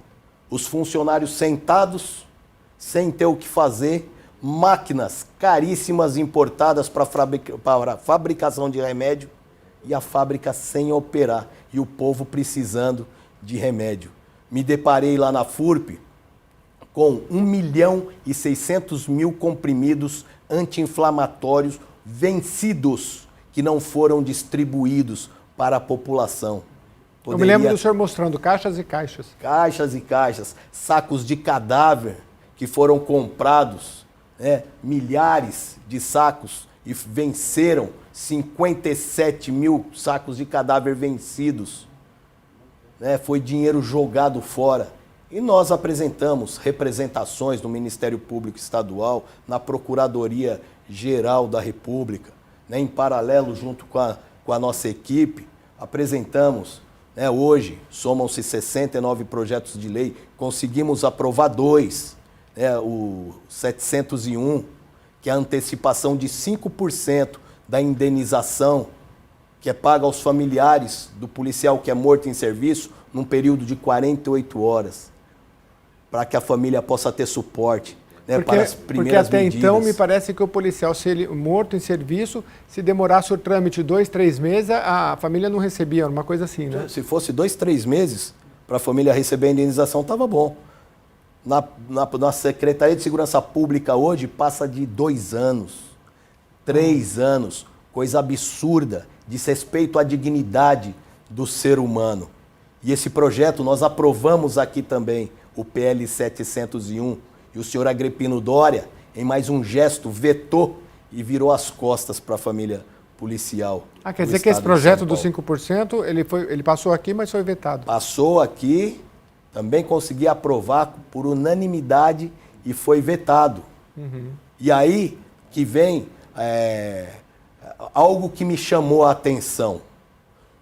B: Os funcionários sentados, sem ter o que fazer, máquinas caríssimas importadas para a fabricação de remédio e a fábrica sem operar e o povo precisando de remédio. Me deparei lá na FURP com 1.600.000 comprimidos anti-inflamatórios vencidos que não foram distribuídos para a população.
A: Eu me lembro do senhor mostrando caixas e caixas.
B: Caixas e caixas, sacos de cadáver que foram comprados, milhares de sacos e venceram 57.000 sacos de cadáver vencidos. Foi dinheiro jogado fora. E nós apresentamos representações no Ministério Público Estadual, na Procuradoria Geral da República, em paralelo junto com a nossa equipe, apresentamos, hoje somam-se 69 projetos de lei, conseguimos aprovar 2, o 701, que é a antecipação de 5% da indenização que é paga aos familiares do policial que é morto em serviço num período de 48 horas, para que a família possa ter suporte para as primeiras medidas.
A: Porque até então me parece que o policial, se ele morto em serviço, se demorasse o trâmite 2, 3 meses, a família não recebia, uma coisa assim, né?
B: Se fosse 2, 3 meses para a família receber a indenização, estava bom. Na Secretaria de Segurança Pública hoje passa de 2 anos, 3 anos, coisa absurda, desrespeito à dignidade do ser humano. E esse projeto nós aprovamos aqui também, o PL 701, e o senhor Agripino Dória, em mais um gesto, vetou e virou as costas para a família policial.
A: Quer dizer que esse projeto do 5%, ele passou aqui, mas foi vetado?
B: Passou aqui também consegui aprovar por unanimidade e foi vetado. E aí que vem algo que me chamou a atenção.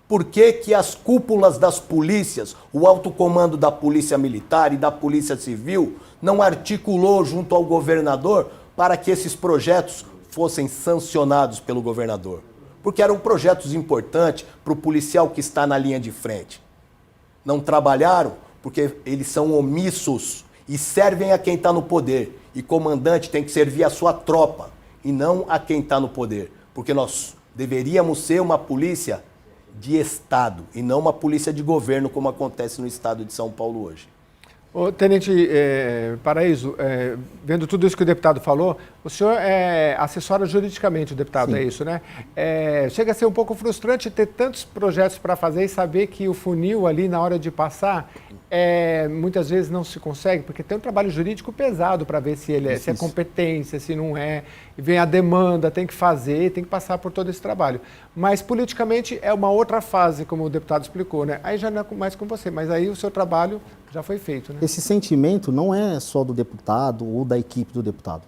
B: Por que que as cúpulas das polícias, o alto comando da Polícia Militar e da Polícia Civil, não articulou junto ao governador para que esses projetos fossem sancionados pelo governador? Porque eram projetos importantes para o policial que está na linha de frente. Não trabalharam porque eles são omissos e servem a quem está no poder. E comandante tem que servir a sua tropa e não a quem está no poder. Porque nós deveríamos ser uma polícia de Estado e não uma polícia de governo, como acontece no estado de São Paulo hoje.
A: Ô, Tenente Paraíso, vendo tudo isso que o deputado falou, o senhor assessora juridicamente o deputado,
C: Sim.
A: É isso, né? Chega a ser um pouco frustrante ter tantos projetos para fazer e saber que o funil ali na hora de passar, muitas vezes não se consegue, porque tem um trabalho jurídico pesado para ver se ele se é competência, se não é, vem a demanda, tem que fazer, tem que passar por todo esse trabalho. Mas politicamente é uma outra fase, como o deputado explicou, né? Aí já não é mais com você, mas aí o seu trabalho já foi feito, né?
C: Esse sentimento não é só do deputado ou da equipe do deputado.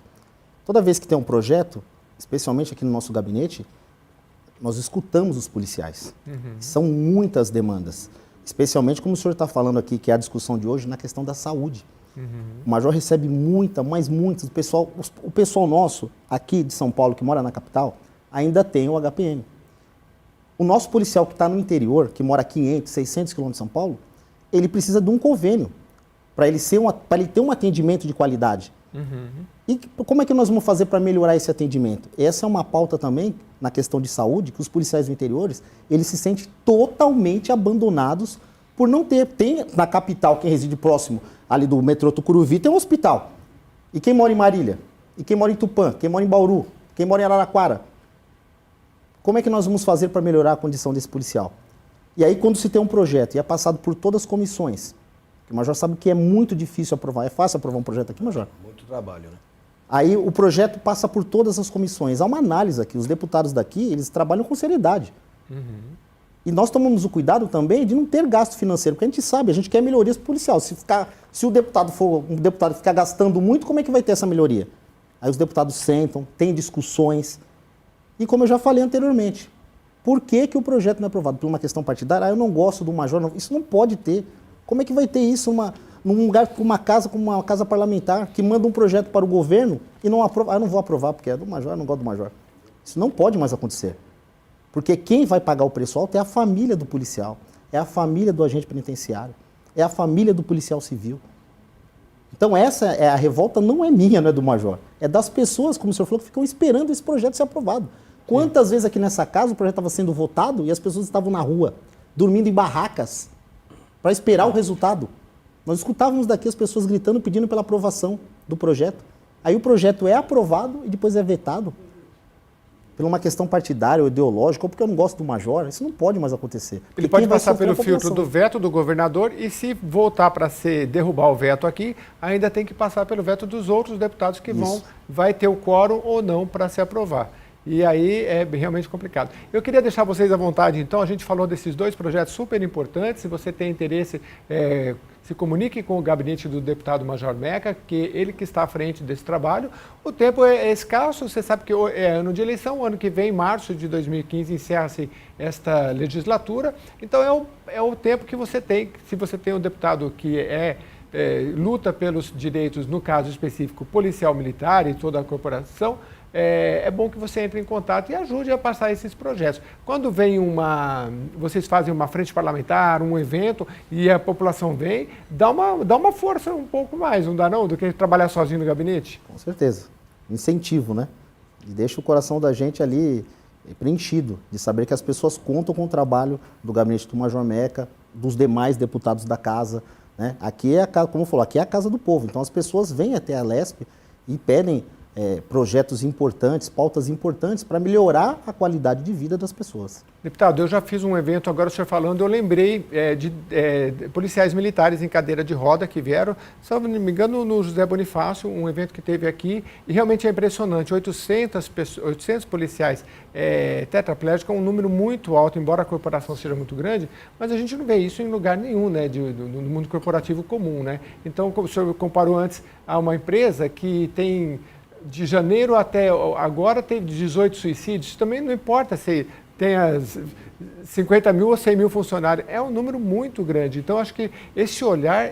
C: Toda vez que tem um projeto, especialmente aqui no nosso gabinete, nós escutamos os policiais. São muitas demandas, especialmente como o senhor está falando aqui, que é a discussão de hoje, na questão da saúde. O Major recebe muitas. O pessoal nosso, aqui de São Paulo, que mora na capital, ainda tem o HPM. O nosso policial que está no interior, que mora a 500, 600 quilômetros de São Paulo, ele precisa de um convênio para ele ter um atendimento de qualidade. E como é que nós vamos fazer para melhorar esse atendimento? Essa é uma pauta também, na questão de saúde, que os policiais do interior, eles se sentem totalmente abandonados por não ter. Tem na capital, quem reside próximo ali do metrô Tucuruvi, tem um hospital. E quem mora em Marília? E quem mora em Tupã? Quem mora em Bauru? Quem mora em Araraquara? Como é que nós vamos fazer para melhorar a condição desse policial? E aí, quando se tem um projeto e é passado por todas as comissões, o Major sabe que é muito difícil aprovar. É fácil aprovar um projeto aqui, Major?
B: Muito trabalho, né?
C: Aí o projeto passa por todas as comissões. Há uma análise aqui. Os deputados daqui, eles trabalham com seriedade. E nós tomamos o cuidado também de não ter gasto financeiro, porque a gente sabe, a gente quer melhorias para o policial. Se o deputado for um deputado ficar gastando muito, como é que vai ter essa melhoria? Aí os deputados sentam, têm discussões. E como eu já falei anteriormente, por que que o projeto não é aprovado? Por uma questão partidária? Eu não gosto do Major. Não. Isso não pode ter. Como é que vai ter isso num lugar como uma casa parlamentar, que manda um projeto para o governo e não aprova? Eu não vou aprovar porque é do Major, eu não gosto do Major. Isso não pode mais acontecer. Porque quem vai pagar o preço alto é a família do policial, é a família do agente penitenciário, é a família do policial civil. Então a revolta não é minha, não é do Major. É das pessoas, como o senhor falou, que ficam esperando esse projeto ser aprovado. Quantas vezes aqui nessa casa o projeto estava sendo votado e as pessoas estavam na rua, dormindo em barracas, para esperar o resultado. Nós escutávamos daqui as pessoas gritando, pedindo pela aprovação do projeto. Aí o projeto é aprovado e depois é vetado por uma questão partidária ou ideológica, ou porque eu não gosto do Major. Isso não pode mais acontecer.
A: Ele pode passar pelo filtro do veto do governador e, se voltar para derrubar o veto aqui, ainda tem que passar pelo veto dos outros deputados que vai ter o quórum ou não para se aprovar. E aí é realmente complicado. Eu queria deixar vocês à vontade, então. A gente falou desses dois projetos super importantes. Se você tem interesse, se comunique com o gabinete do deputado Major Meca, que ele que está à frente desse trabalho. O tempo é escasso, você sabe que é ano de eleição, ano que vem, em março de 2015, encerra-se esta legislatura. Então é o tempo que você tem. Se você tem um deputado que luta pelos direitos, no caso específico, policial militar e toda a corporação, é bom que você entre em contato e ajude a passar esses projetos. Quando vem vocês fazem uma frente parlamentar, um evento, e a população vem, dá uma força um pouco mais, não dá não, do que trabalhar sozinho no gabinete?
C: Com certeza. Incentivo, né? E deixa o coração da gente ali preenchido, de saber que as pessoas contam com o trabalho do gabinete do Major Meca, dos demais deputados da casa, né? Aqui é como falou, aqui é a casa do povo. Então as pessoas vêm até a LESP e pedem projetos importantes, pautas importantes para melhorar a qualidade de vida das pessoas.
A: Deputado, eu já fiz um evento, agora o senhor falando, eu lembrei de policiais militares em cadeira de roda que vieram, se não me engano, no José Bonifácio, um evento que teve aqui, e realmente é impressionante, 800 policiais tetraplégicos, é um número muito alto, embora a corporação seja muito grande, mas a gente não vê isso em lugar nenhum, né, no mundo corporativo comum, né? Então, como o senhor comparou antes a uma empresa que tem, de janeiro até agora, tem 18 suicídios, também não importa se tem 50 mil ou 100 mil funcionários, é um número muito grande. Então, acho que esse olhar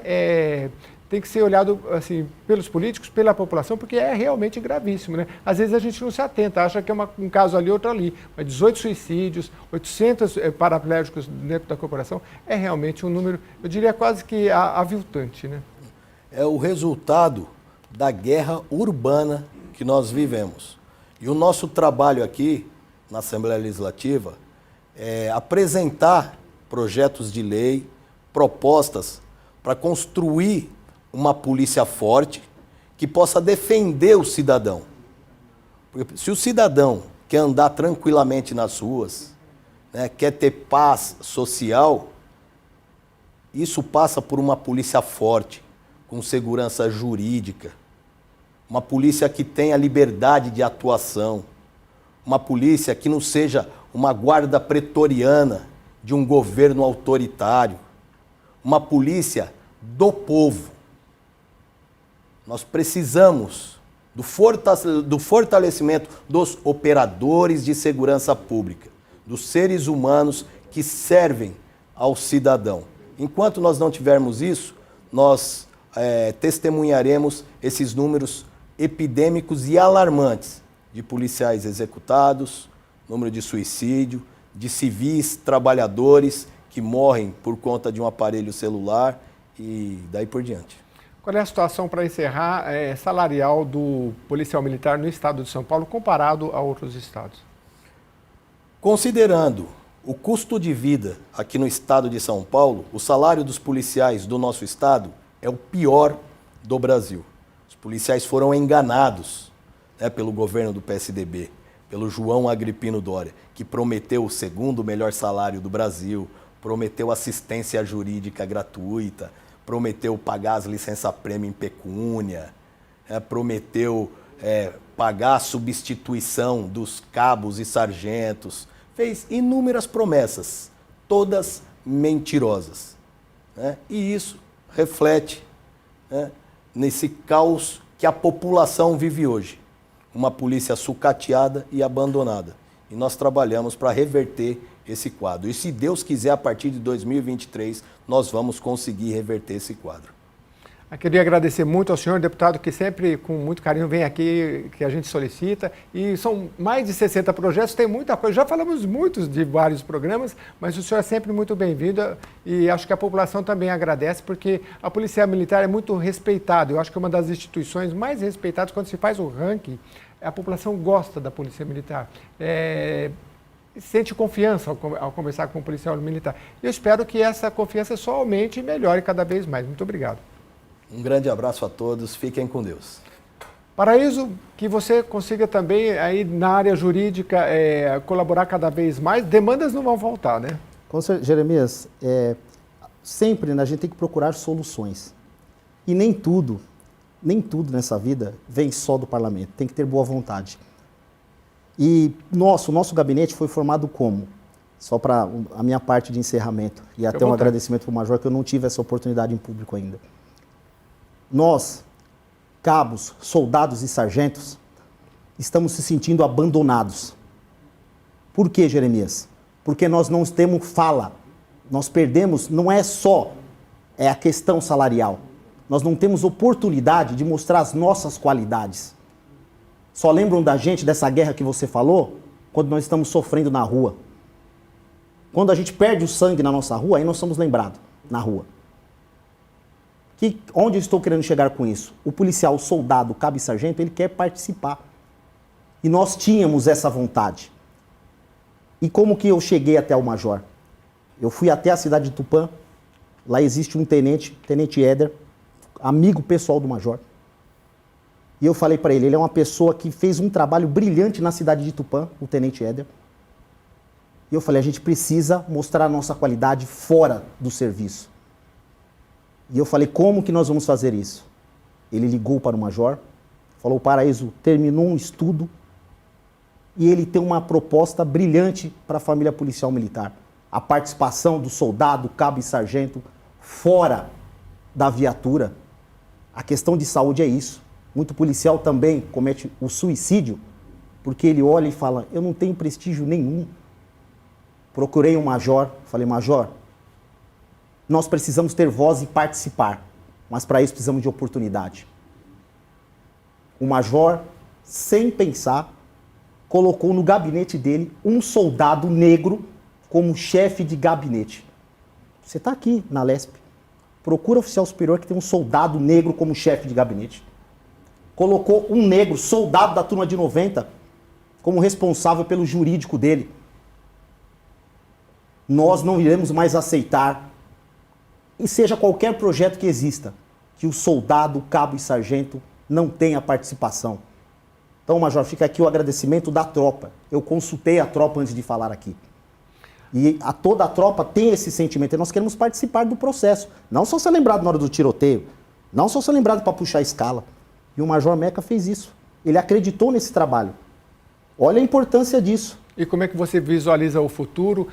A: tem que ser olhado assim, pelos políticos, pela população, porque é realmente gravíssimo, né? Às vezes a gente não se atenta, acha que é um caso ali, outro ali, mas 18 suicídios, 800 paraplégicos dentro da corporação, é realmente um número, eu diria quase que aviltante, né?
B: É o resultado da guerra urbana que nós vivemos. E o nosso trabalho aqui, na Assembleia Legislativa, é apresentar projetos de lei, propostas para construir uma polícia forte que possa defender o cidadão. Porque se o cidadão quer andar tranquilamente nas ruas, né, quer ter paz social, isso passa por uma polícia forte, com segurança jurídica, uma polícia que tenha liberdade de atuação, uma polícia que não seja uma guarda pretoriana de um governo autoritário, uma polícia do povo. Nós precisamos do fortalecimento dos operadores de segurança pública, dos seres humanos que servem ao cidadão. Enquanto nós não tivermos isso, nós testemunharemos esses números epidêmicos e alarmantes de policiais executados, número de suicídio, de civis trabalhadores que morrem por conta de um aparelho celular e daí por diante.
A: Qual é a situação, para encerrar, salarial do policial militar no estado de São Paulo comparado a outros estados?
B: Considerando o custo de vida aqui no estado de São Paulo, o salário dos policiais do nosso estado é o pior do Brasil. Os policiais foram enganados, né, pelo governo do PSDB, pelo João Agripino Dória, que prometeu o segundo melhor salário do Brasil, prometeu assistência jurídica gratuita, prometeu pagar as licença-prêmio em pecúnia, prometeu pagar a substituição dos cabos e sargentos, fez inúmeras promessas, todas mentirosas, né? E isso reflete, né, nesse caos que a população vive hoje. Uma polícia sucateada e abandonada. E nós trabalhamos para reverter esse quadro. E se Deus quiser, a partir de 2023, nós vamos conseguir reverter esse quadro.
A: Eu queria agradecer muito ao senhor deputado, que sempre, com muito carinho, vem aqui, que a gente solicita. E são mais de 60 projetos, tem muita coisa. Já falamos muitos de vários programas, mas o senhor é sempre muito bem-vindo. E acho que a população também agradece, porque a Polícia Militar é muito respeitada. Eu acho que é uma das instituições mais respeitadas. Quando se faz o ranking, a população gosta da Polícia Militar. Sente confiança ao conversar com o policial militar. Eu espero que essa confiança só aumente e melhore cada vez mais. Muito obrigado.
B: Um grande abraço a todos, fiquem com Deus.
A: Paraíso, que você consiga também aí na área jurídica colaborar cada vez mais, demandas não vão faltar, né?
C: Jeremias, sempre a gente tem que procurar soluções. E nem tudo nessa vida vem só do parlamento, tem que ter boa vontade. E o nosso gabinete foi formado como? Só para a minha parte de encerramento, e até um agradecimento para o Major, que eu não tive essa oportunidade em público ainda. Nós, cabos, soldados e sargentos, estamos se sentindo abandonados. Por quê, Jeremias? Porque nós não temos fala. Nós perdemos, não é só a questão salarial. Nós não temos oportunidade de mostrar as nossas qualidades. Só lembram da gente, dessa guerra que você falou? Quando nós estamos sofrendo na rua. Quando a gente perde o sangue na nossa rua, aí nós somos lembrados na rua. Onde eu estou querendo chegar com isso? O policial, o soldado, o cabo e sargento, ele quer participar. E nós tínhamos essa vontade. E como que eu cheguei até o major? Eu fui até a cidade de Tupã. Lá existe um tenente Éder, amigo pessoal do major. E eu falei para ele, ele é uma pessoa que fez um trabalho brilhante na cidade de Tupã, o Tenente Éder. E eu falei, a gente precisa mostrar a nossa qualidade fora do serviço. E eu falei, como que nós vamos fazer isso? Ele ligou para o Major, falou, o Paraíso terminou um estudo e ele tem uma proposta brilhante para a família policial militar. A participação do soldado, cabo e sargento fora da viatura. A questão de saúde é isso. Muito policial também comete o suicídio porque ele olha e fala, eu não tenho prestígio nenhum. Procurei um major, falei, Major, nós precisamos ter voz e participar, mas para isso precisamos de oportunidade. O Major, sem pensar, colocou no gabinete dele um soldado negro como chefe de gabinete. Você está aqui na LESP, procura oficial superior que tem um soldado negro como chefe de gabinete. Colocou um negro, soldado da turma de 90, como responsável pelo jurídico dele. Nós não iremos mais aceitar, e seja qualquer projeto que exista, que o soldado, cabo e sargento não tenha participação. Então, Major, fica aqui o agradecimento da tropa. Eu consultei a tropa antes de falar aqui. E toda a tropa tem esse sentimento, e nós queremos participar do processo. Não só ser lembrado na hora do tiroteio, não só ser lembrado para puxar a escala. E o Major Meca fez isso. Ele acreditou nesse trabalho. Olha a importância disso.
A: E como é que você visualiza o futuro?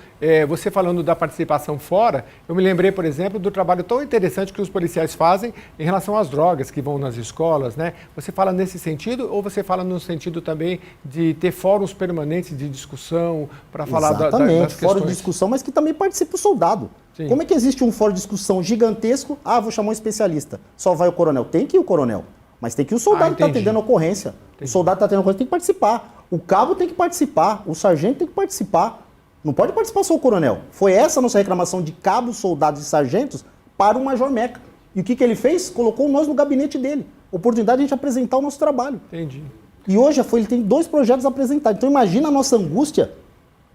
A: Você falando da participação fora, eu me lembrei, por exemplo, do trabalho tão interessante que os policiais fazem em relação às drogas que vão nas escolas, né? Você fala nesse sentido ou você fala no sentido também de ter fóruns permanentes de discussão para falar das questões?
C: Fórum de discussão, mas que também participe o soldado. Sim. Como é que existe um fórum de discussão gigantesco? Ah, vou chamar um especialista. Só vai o coronel. Tem que ir o coronel, mas tem que ir o soldado que está atendendo a ocorrência. Entendi. O soldado que está atendendo a ocorrência tem que participar. O cabo tem que participar, o sargento tem que participar. Não pode participar só o coronel. Foi essa a nossa reclamação de cabos, soldados e sargentos para o Major Meca. E o que ele fez? Colocou nós no gabinete dele. Oportunidade de a gente apresentar o nosso trabalho.
A: Entendi.
C: E hoje ele tem 2 projetos apresentados. Então imagina a nossa angústia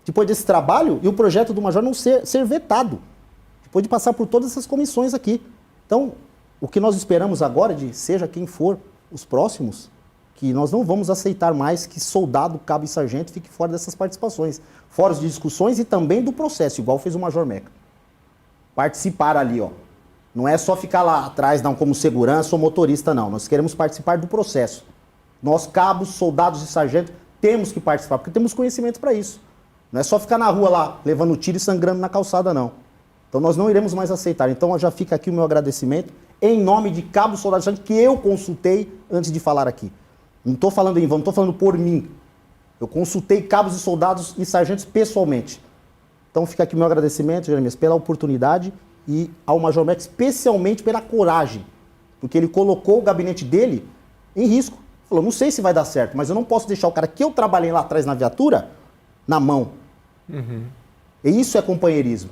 C: depois desse trabalho e o projeto do Major não ser vetado. Depois de passar por todas essas comissões aqui. Então, o que nós esperamos agora, de seja quem for os próximos, que nós não vamos aceitar mais que soldado, cabo e sargento fique fora dessas participações. Fora de discussões e também do processo, igual fez o Major Meca. Participar ali, ó. Não é só ficar lá atrás, não, como segurança ou motorista, não. Nós queremos participar do processo. Nós, cabos, soldados e sargentos, temos que participar, porque temos conhecimento para isso. Não é só ficar na rua lá, levando tiro e sangrando na calçada, não. Então nós não iremos mais aceitar. Então já fica aqui o meu agradecimento, em nome de cabo, soldado e sargento, que eu consultei antes de falar aqui. Não estou falando em vão, não estou falando por mim. Eu consultei cabos e soldados e sargentos pessoalmente. Então fica aqui o meu agradecimento, Jeremias, pela oportunidade e ao Major Meca especialmente pela coragem. Porque ele colocou o gabinete dele em risco. Falou, não sei se vai dar certo, mas eu não posso deixar o cara que eu trabalhei lá atrás na viatura na mão. Uhum. E isso é companheirismo.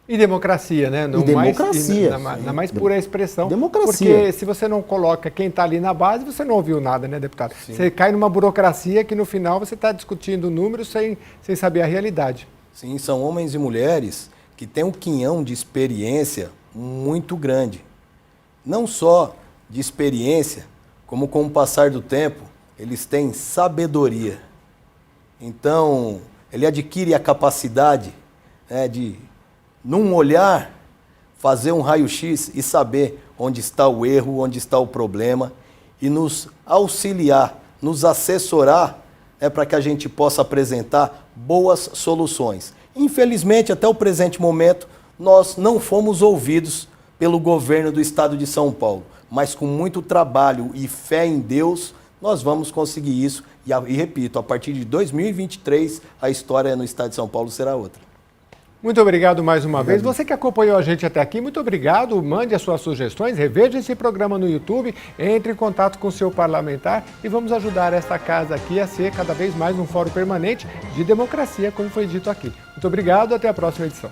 A: E democracia, né?
C: E democracia.
A: Na mais pura expressão.
C: Democracia.
A: Porque se você não coloca quem está ali na base, você não ouviu nada, né, deputado? Sim. Você cai numa burocracia que no final você está discutindo números sem saber a realidade.
B: Sim, são homens e mulheres que têm um quinhão de experiência muito grande. Não só de experiência, como com o passar do tempo, eles têm sabedoria. Então, ele adquire a capacidade, né, de, num olhar, fazer um raio-x e saber onde está o erro, onde está o problema e nos auxiliar, nos assessorar, né, para que a gente possa apresentar boas soluções. Infelizmente, até o presente momento, nós não fomos ouvidos pelo governo do estado de São Paulo, mas com muito trabalho e fé em Deus, nós vamos conseguir isso. E repito, a partir de 2023, a história no estado de São Paulo será outra.
A: Muito obrigado mais uma vez. Você que acompanhou a gente até aqui, muito obrigado. Mande as suas sugestões, reveja esse programa no YouTube, entre em contato com o seu parlamentar e vamos ajudar esta casa aqui a ser cada vez mais um fórum permanente de democracia, como foi dito aqui. Muito obrigado, até a próxima edição.